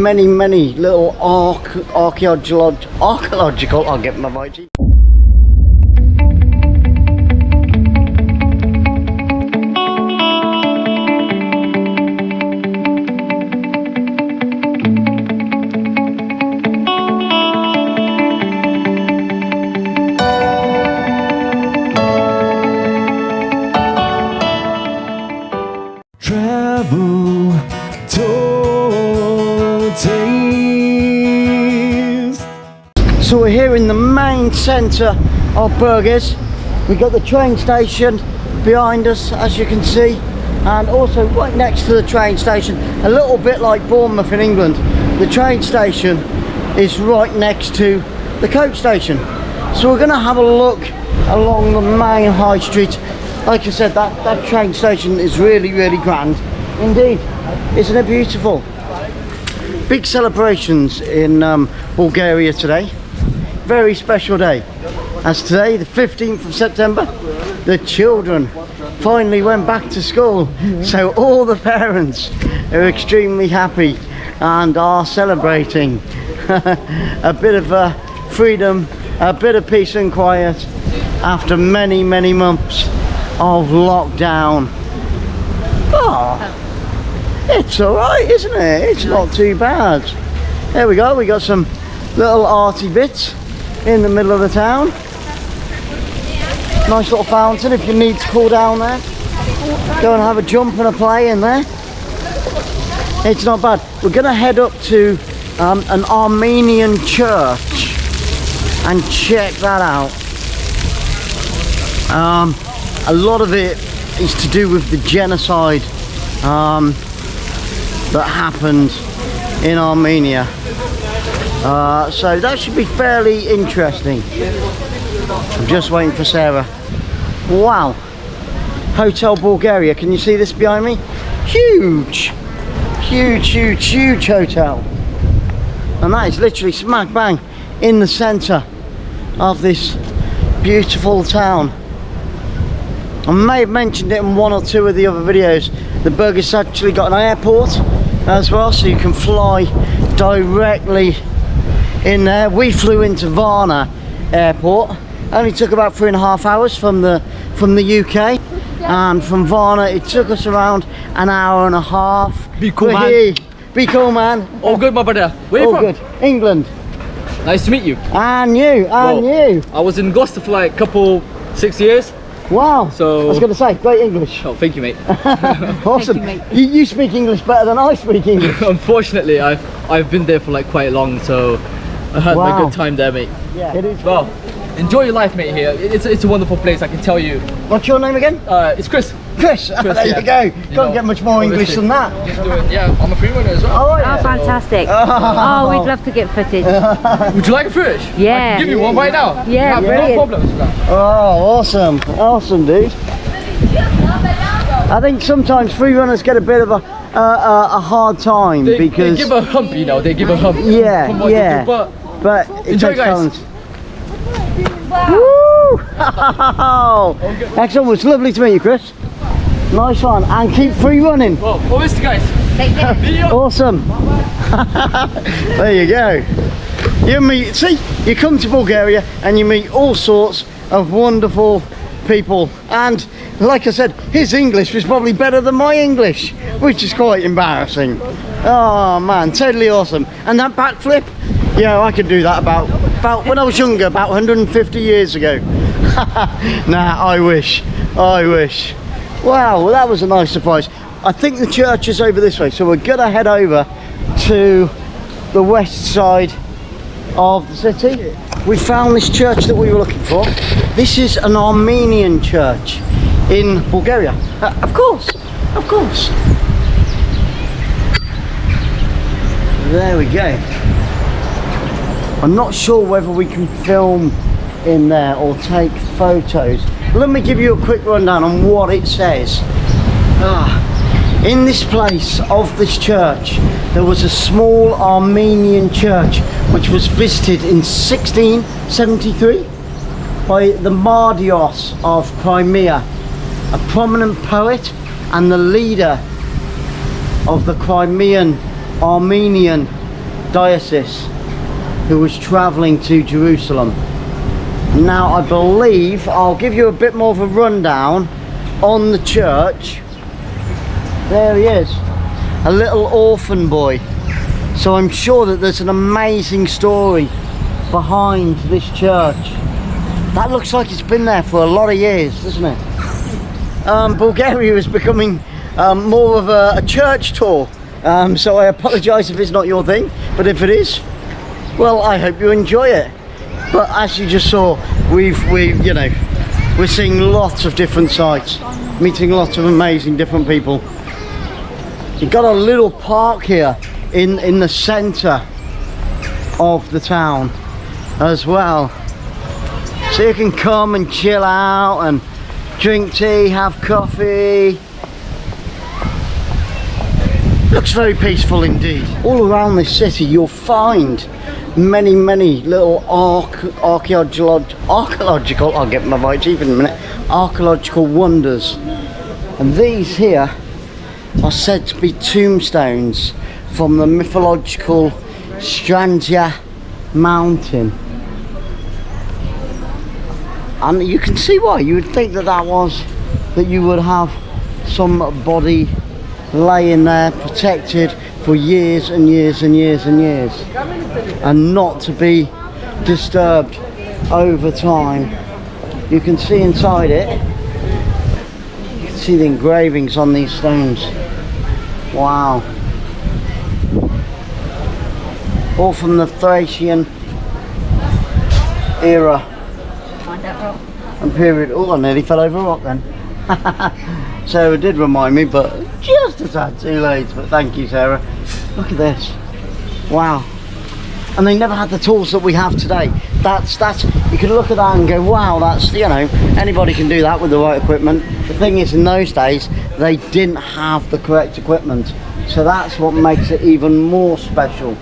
many little archeological, I'll get my voice. Travel tour taste. So we're here in the main centre of Burgas. We've got the train station behind us, as you can see, and also right next to the train station, a little bit like Bournemouth in England, the train station is right next to the coach station. So we're going to have a look along the main high street. Like I said, that train station is really grand indeed. Isn't it beautiful? Big celebrations in Bulgaria today. Very special day, as today, the 15th of September, the children finally went back to school. So all the parents are extremely happy and are celebrating a bit of freedom, a bit of peace and quiet after many months of lockdown. Oh, it's alright, isn't it? It's not too bad. There we go, we got some little arty bits in the middle of the town. Nice little fountain if you need to cool down there. Go and have a jump and a play in there. It's not bad. We're going to head up to an Armenian church and check that out. A lot of it is to do with the genocide that happened in Armenia. So that should be fairly interesting. I'm just waiting for Sarah. Wow. Hotel Bulgaria. Can you see this behind me? Huge hotel. And that is literally smack bang in the centre of this beautiful town. I may have mentioned it in one or two of the other videos. The Burgas actually got an airport as well, so you can fly directly in there. We flew into Varna airport. Only took about 3.5 hours from the UK, and from Varna it took us around an hour and a half. Be cool, man. Be cool, man. All good, my brother. Where are you from? All good. England. Nice to meet you. And you. You. I was in Gloucester for like 6 years. Wow. So I was going to say, great English. Oh, thank you, mate. Awesome. Thank you, you speak English better than I speak English. Unfortunately, I've been there for like quite long, so I had my good time there, mate. Yeah, it is. Well, enjoy your life, mate. Here, it's a wonderful place, I can tell you. What's your name again? It's Chris. Chris. There you go. Can't get much more English than that. Just doing, yeah, I'm a free runner as well. Oh, yeah. Oh, fantastic. Oh, we'd love to get footage. Would you like a footage? Yeah. I can give you one right now. Yeah, brilliant. No problems with that. Oh, awesome, dude. I think sometimes free runners get a bit of a hard time because they give a hump, you know. They give a hump. Yeah, from what yeah. they do, but it enjoy, takes guys. talent. Woo! Excellent. It's lovely to meet you, Chris. Nice one, and keep free running. Well, listen, guys. Take care. Awesome. There you go. You meet. See, you come to Bulgaria and you meet all sorts of wonderful people, and like I said, his English was probably better than my English, which is quite embarrassing. Oh man, totally awesome. And that backflip, yeah, I could do that about when I was younger, about 150 years ago. Nah, I wish. Wow, well, that was a nice surprise. I think the church is over this way, so we're gonna head over to the west side of the city. We found this church that we were looking for. This is an Armenian church in Bulgaria. Of course. There we go. I'm not sure whether we can film in there or take photos. Let me give you a quick rundown on what it says. In this place of this church, there was a small Armenian church which was visited in 1673 by the Methodius of Crimea, a prominent poet and the leader of the Crimean Armenian diocese who was traveling to Jerusalem. Now I believe, I'll give you a bit more of a rundown on the church. There he is, a little orphan boy. So I'm sure that there's an amazing story behind this church. That looks like it's been there for a lot of years, doesn't it? Bulgaria is becoming more of a church tour, so I apologise if it's not your thing, but if it is, well, I hope you enjoy it. But as you just saw, we're seeing lots of different sites, meeting lots of amazing different people. You've got a little park here in the centre of the town as well, so you can come and chill out and drink tea, have coffee. Looks very peaceful indeed. All around this city you'll find many little archaeological, I'll get my voice even in a minute, archaeological wonders. And these here are said to be tombstones from the mythological Strandzha mountain. And you can see why. You would think that you would have some body laying there protected for years and years and years and years, and not to be disturbed over time. You can see inside it, you can see the engravings on these stones. Wow. All from the Thracian era and period. Oh, I nearly fell over a rock then. Sarah did remind me, but just a tad too late. But thank you, Sarah. Look at this. Wow. And they never had the tools that we have today. That's you could look at that and go, wow, that's, you know, anybody can do that with the right equipment. The thing is, in those days they didn't have the correct equipment, so that's what makes it even more special.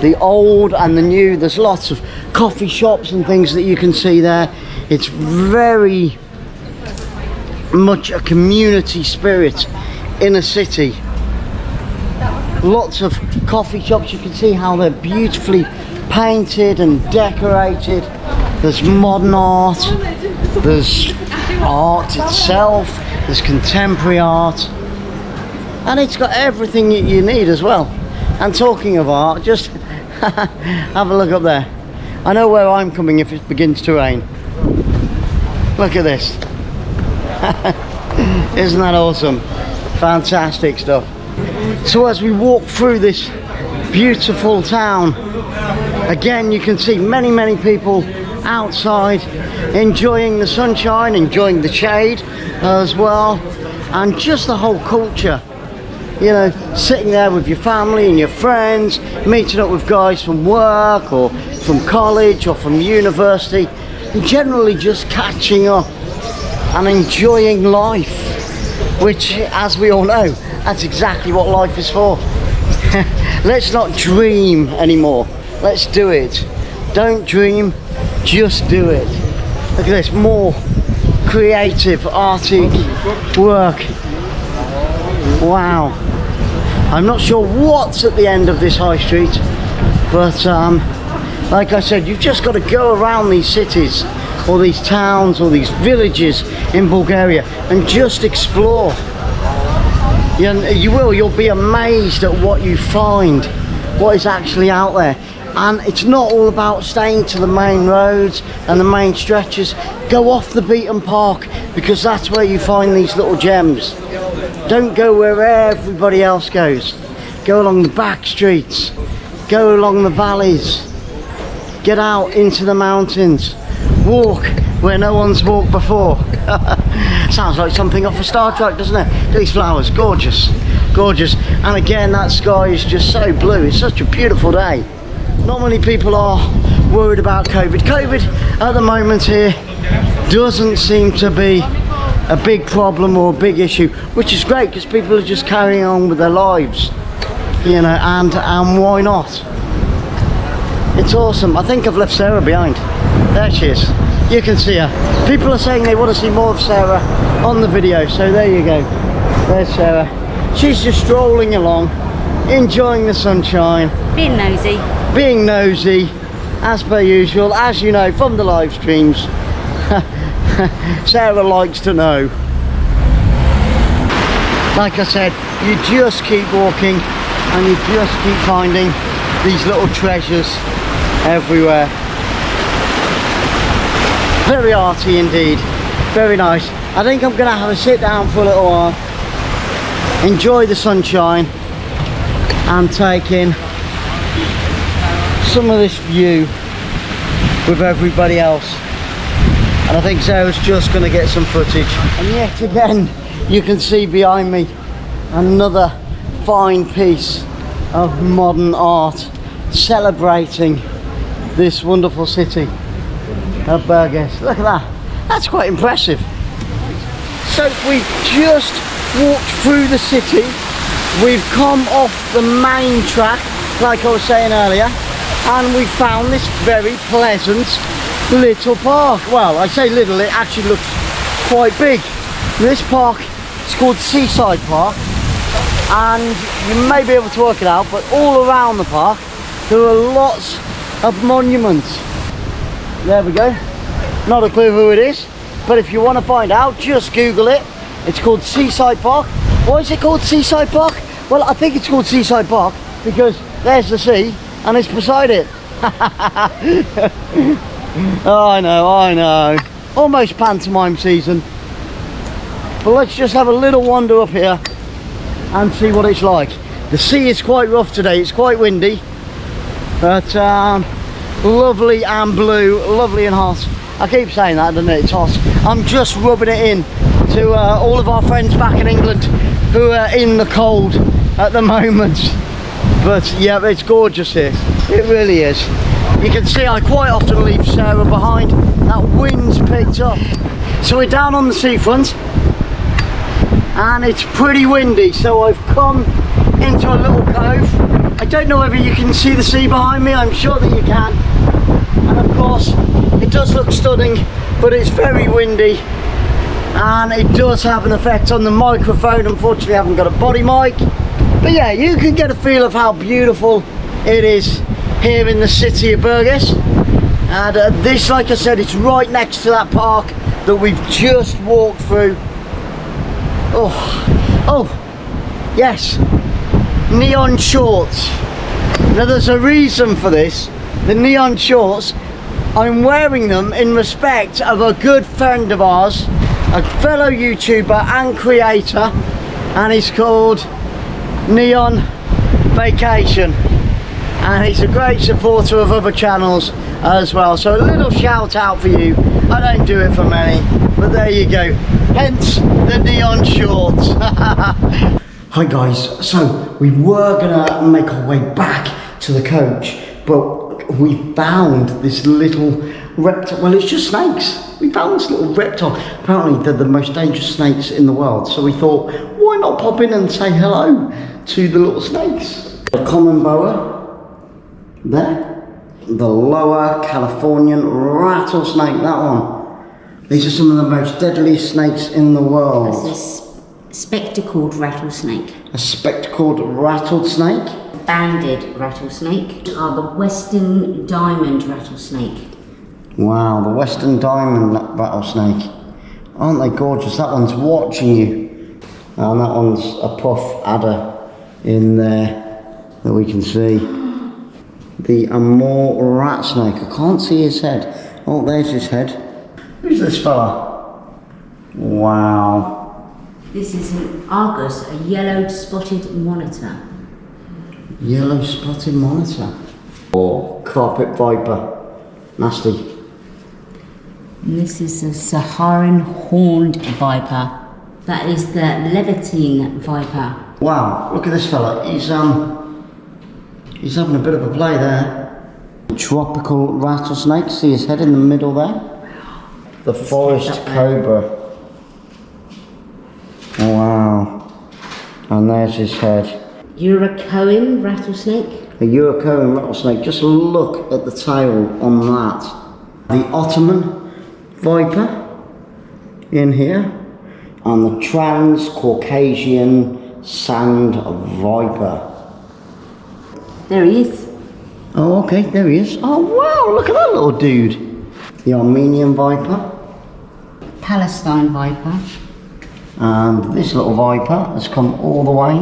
The old and the new, there's lots of coffee shops and things that you can see there. It's very much a community spirit in a city. Lots of coffee shops, you can see how they're beautifully painted and decorated. There's modern art, there's art itself, there's contemporary art, and it's got everything you need as well. And talking of art, just have a look up there. I know where I'm coming if it begins to rain. Look at this. Isn't that awesome? Fantastic stuff. So as we walk through this beautiful town, again you can see many people outside enjoying the sunshine, enjoying the shade as well, and just the whole culture. You know, sitting there with your family and your friends, meeting up with guys from work or from college or from university, and generally just catching up and enjoying life, which, as we all know, that's exactly what life is for. Let's not dream anymore, let's do it. Don't dream, just do it. Look at this, more creative, arty work. Wow. I'm not sure what's at the end of this high street, but like I said, you've just got to go around these cities or these towns or these villages in Bulgaria and just explore. You'll be amazed at what you find, what is actually out there. And it's not all about staying to the main roads and the main stretches. Go off the beaten path, because that's where you find these little gems. Don't go where everybody else goes. Go along the back streets, go along the valleys, get out into the mountains, walk where no one's walked before. Sounds like something off a Star Trek, doesn't it? These flowers, gorgeous, gorgeous. And again, that sky is just so blue. It's such a beautiful day. Not many people are worried about COVID. COVID at the moment here doesn't seem to be a big problem or a big issue, which is great, because people are just carrying on with their lives, you know, and why not? It's awesome. I think I've left Sarah behind. There she is. You can see her. People are saying they want to see more of Sarah on the video, so there you go. There's Sarah. She's just strolling along, enjoying the sunshine, Being nosy. being nosy, as per usual, as you know from the live streams. Sarah likes to know. Like I said, you just keep walking and you just keep finding these little treasures everywhere. Very arty indeed, very nice. I think I'm gonna have a sit down for a little while, enjoy the sunshine and take in some of this view with everybody else. And I think Sarah's just gonna get some footage. And yet again, you can see behind me another fine piece of modern art celebrating this wonderful city of Burgas. Look at that, that's quite impressive. So we've just walked through the city, we've come off the main track like I was saying earlier, and we found this very pleasant little park. Well, I say little, it actually looks quite big. This park is called Seaside Park, and you may be able to work it out, but all around the park there are lots of monuments. There we go. Not a clue who it is, but if you want to find out, just Google it. It's called Seaside Park. Why is it called Seaside Park? Well, I think it's called Seaside Park because there's the sea and it's beside it. Oh, I know. Almost pantomime season. But let's just have a little wander up here and see what it's like. The sea is quite rough today, it's quite windy, but lovely and blue, lovely and hot. I keep saying that, don't it? It's hot. I'm just rubbing it in to all of our friends back in England who are in the cold at the moment. But yeah, it's gorgeous here. It really is. You can see I quite often leave Sarah behind. That wind's picked up. So we're down on the seafront and it's pretty windy, so I've come into a little cove. I don't know whether you can see the sea behind me, I'm sure that you can. And of course, it does look stunning, but it's very windy and it does have an effect on the microphone. Unfortunately, I haven't got a body mic. But yeah, you can get a feel of how beautiful it is here in the city of Burgas. And this, like I said, it's right next to that park that we've just walked through. Oh, yes, neon shorts. Now there's a reason for this. The neon shorts, I'm wearing them in respect of a good friend of ours, a fellow YouTuber and creator, and he's called Neon Vacation, and he's a great supporter of other channels as well, so a little shout out for you. I don't do it for many, but there you go, hence the neon shorts. Hi guys, so we were gonna make our way back to the coach, but we found this little reptile. Well, it's just snakes. We found this little reptile. Apparently they're the most dangerous snakes in the world, so we thought, why not pop in and say hello to the little snakes. The common boa there, the lower Californian rattlesnake, that one. These are some of the most deadliest snakes in the world. This is spectacled rattlesnake. A spectacled rattlesnake? Banded rattlesnake are the Western diamond rattlesnake. Wow, the Western diamond rattlesnake. Aren't they gorgeous? That one's watching you. And that one's a puff adder in there that we can see. The Amur rat snake. I can't see his head. Oh, there's his head. Who's this fella? Wow. This is an Argus, a yellow spotted monitor. Yellow spotted monitor. Oh, carpet viper. Nasty. And this is a Saharan horned viper. That is the Levantine viper. Wow, look at this fella. He's having a bit of a play there. Tropical rattlesnake. See his head in the middle there? The forest cobra. Wow. And there's his head. Urocoan rattlesnake. A Urocoan rattlesnake. Just look at the tail on that. The Ottoman viper in here. And the Trans-Caucasian sand viper. There he is. Oh, okay, there he is. Oh, wow, look at that little dude. The Armenian viper. Palestine viper. And this little viper has come all the way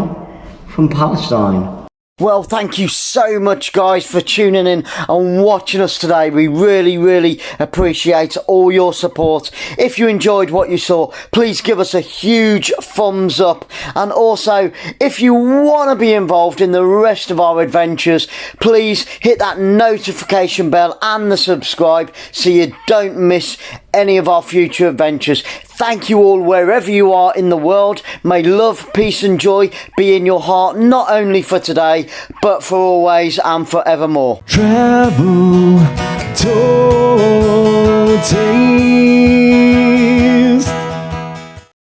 from Palestine. Well, thank you so much, guys, for tuning in and watching us today. We really appreciate all your support. If you enjoyed what you saw, please give us a huge thumbs up. And also, if you want to be involved in the rest of our adventures, please hit that notification bell and the subscribe so you don't miss any of our future adventures. Thank you all wherever you are in the world. May love, peace and joy be in your heart, not only for today, but for always and forevermore. Travel, told,